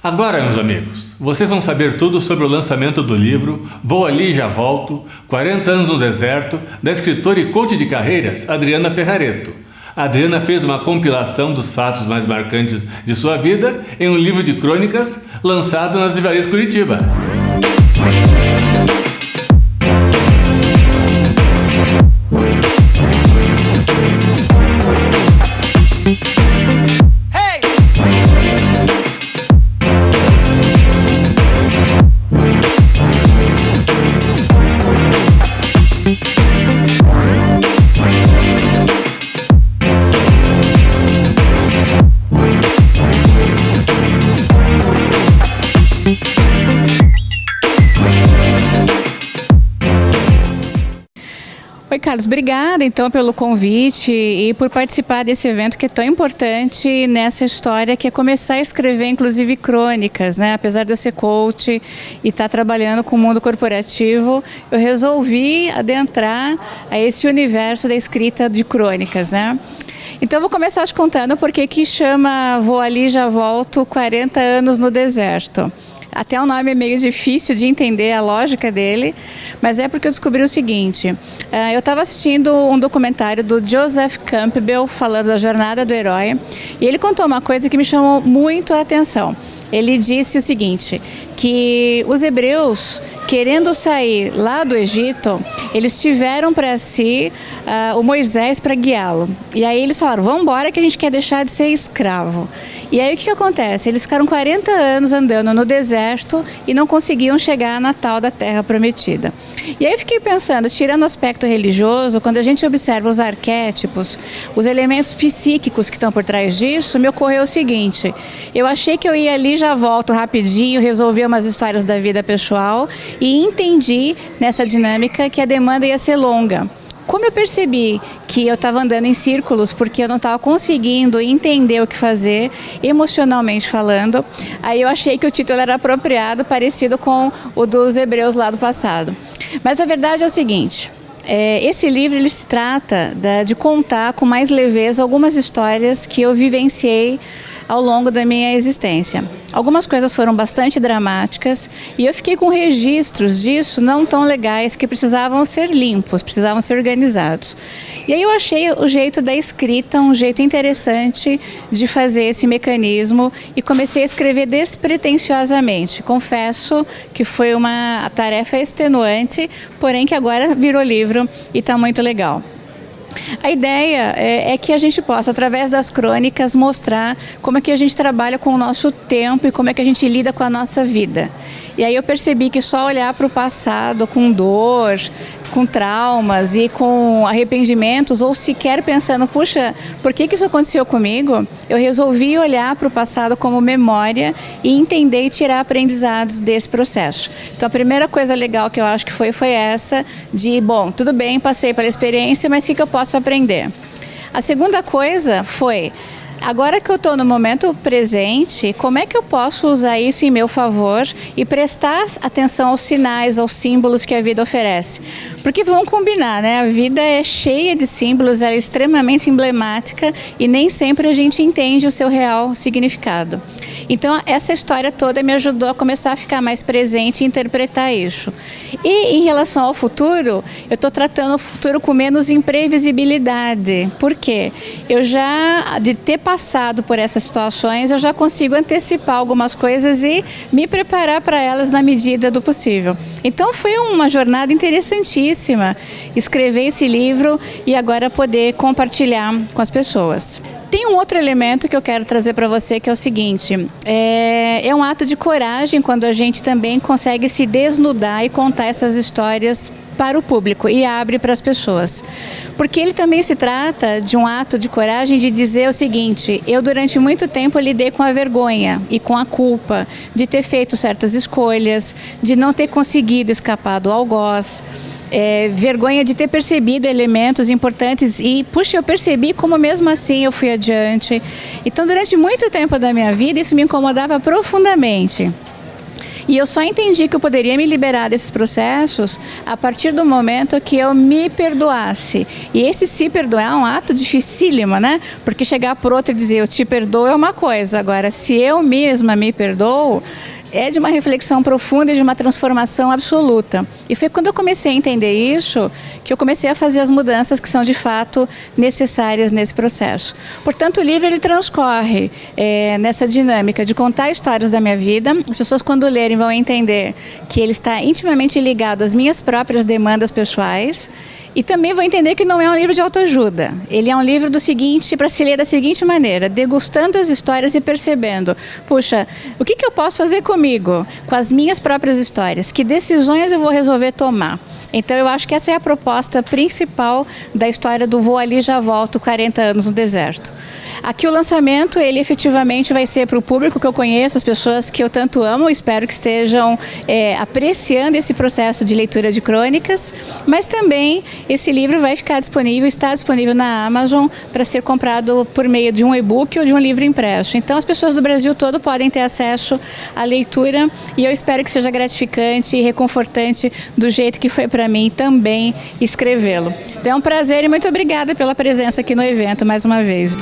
Agora, meus amigos, vocês vão saber tudo sobre o lançamento do livro Vou Ali e Já Volto, 40 anos no deserto, da escritora e coach de carreiras Adriana Ferrareto. A Adriana fez uma compilação dos fatos mais marcantes de sua vida em um livro de crônicas lançado nas livrarias Curitiba. Oi, Carlos, obrigada então pelo convite e por participar desse evento que é tão importante nessa história, que é começar a escrever inclusive crônicas, né? Apesar de eu ser coach e estar trabalhando com o mundo corporativo, eu resolvi adentrar a esse universo da escrita de crônicas, né? Então eu vou começar te contando por que chama Vou Ali Já Volto, 40 anos no deserto. Até o nome é meio difícil de entender a lógica dele, mas é porque eu descobri o seguinte. Eu estava assistindo um documentário do Joseph Campbell falando da jornada do herói, e ele contou uma coisa que me chamou muito a atenção. Ele disse o seguinte, que os hebreus, querendo sair lá do Egito, eles tiveram para si o Moisés para guiá-lo. E aí eles falaram, vamos embora que a gente quer deixar de ser escravo. E aí o que acontece? Eles ficaram 40 anos andando no deserto e não conseguiam chegar na tal da Terra Prometida. E aí eu fiquei pensando, tirando o aspecto religioso, quando a gente observa os arquétipos, os elementos psíquicos que estão por trás disso, me ocorreu o seguinte, eu achei que eu ia ali, já volto rapidinho, resolver umas histórias da vida pessoal e entendi nessa dinâmica que a demanda ia ser longa. Como eu percebi que eu estava andando em círculos porque eu não estava conseguindo entender o que fazer, emocionalmente falando, aí eu achei que o título era apropriado, parecido com o dos hebreus lá do passado. Mas a verdade é o seguinte, esse livro ele se trata de contar com mais leveza algumas histórias que eu vivenciei ao longo da minha existência. Algumas coisas foram bastante dramáticas e eu fiquei com registros disso não tão legais que precisavam ser limpos, precisavam ser organizados. E aí eu achei o jeito da escrita, um jeito interessante de fazer esse mecanismo e comecei a escrever despretensiosamente. Confesso que foi uma tarefa extenuante, porém que agora virou livro e está muito legal. A ideia é que a gente possa, através das crônicas, mostrar como é que a gente trabalha com o nosso tempo e como é que a gente lida com a nossa vida. E aí eu percebi que só olhar para o passado com dor, com traumas e com arrependimentos, ou sequer pensando, puxa, por que isso aconteceu comigo? Eu resolvi olhar para o passado como memória e entender e tirar aprendizados desse processo. Então a primeira coisa legal que eu acho que foi essa, de, bom, tudo bem, passei pela experiência, mas o que eu posso aprender? A segunda coisa foi, agora que eu estou no momento presente, como é que eu posso usar isso em meu favor e prestar atenção aos sinais, aos símbolos que a vida oferece? Porque vamos combinar, né? A vida é cheia de símbolos, ela é extremamente emblemática e nem sempre a gente entende o seu real significado. Então, essa história toda me ajudou a começar a ficar mais presente e interpretar isso. E em relação ao futuro, eu estou tratando o futuro com menos imprevisibilidade. Por quê? Eu já, de ter passado por essas situações, eu já consigo antecipar algumas coisas e me preparar para elas na medida do possível. Então, foi uma jornada interessantíssima escrever esse livro e agora poder compartilhar com as pessoas. Tem um outro elemento que eu quero trazer para você, que é o seguinte, é um ato de coragem quando a gente também consegue se desnudar e contar essas histórias para o público e abre para as pessoas. Porque ele também se trata de um ato de coragem de dizer o seguinte, eu durante muito tempo lidei com a vergonha e com a culpa de ter feito certas escolhas, de não ter conseguido escapar do algoz, vergonha de ter percebido elementos importantes e, puxa, eu percebi como mesmo assim eu fui adiante. Então, durante muito tempo da minha vida, isso me incomodava profundamente. E eu só entendi que eu poderia me liberar desses processos a partir do momento que eu me perdoasse. E esse se perdoar é um ato dificílimo, né? Porque chegar por outro e dizer eu te perdoo é uma coisa. Agora, se eu mesma me perdoo, é de uma reflexão profunda e de uma transformação absoluta. E foi quando eu comecei a entender isso que eu comecei a fazer as mudanças que são de fato necessárias nesse processo. Portanto, o livro ele transcorre nessa dinâmica de contar histórias da minha vida. As pessoas quando lerem vão entender que ele está intimamente ligado às minhas próprias demandas pessoais. E também vou entender que não é um livro de autoajuda. Ele é um livro do seguinte, para se ler da seguinte maneira, degustando as histórias e percebendo, puxa, o que eu posso fazer comigo, com as minhas próprias histórias? Que decisões eu vou resolver tomar? Então eu acho que essa é a proposta principal da história do Vou Ali Já Volto, 40 anos no deserto. Aqui o lançamento, ele efetivamente vai ser para o público que eu conheço, as pessoas que eu tanto amo, espero que estejam apreciando esse processo de leitura de crônicas, mas também esse livro vai ficar disponível, está disponível na Amazon para ser comprado por meio de um e-book ou de um livro impresso. Então as pessoas do Brasil todo podem ter acesso à leitura e eu espero que seja gratificante e reconfortante do jeito que foi para mim também escrevê-lo. Então é um prazer e muito obrigada pela presença aqui no evento mais uma vez.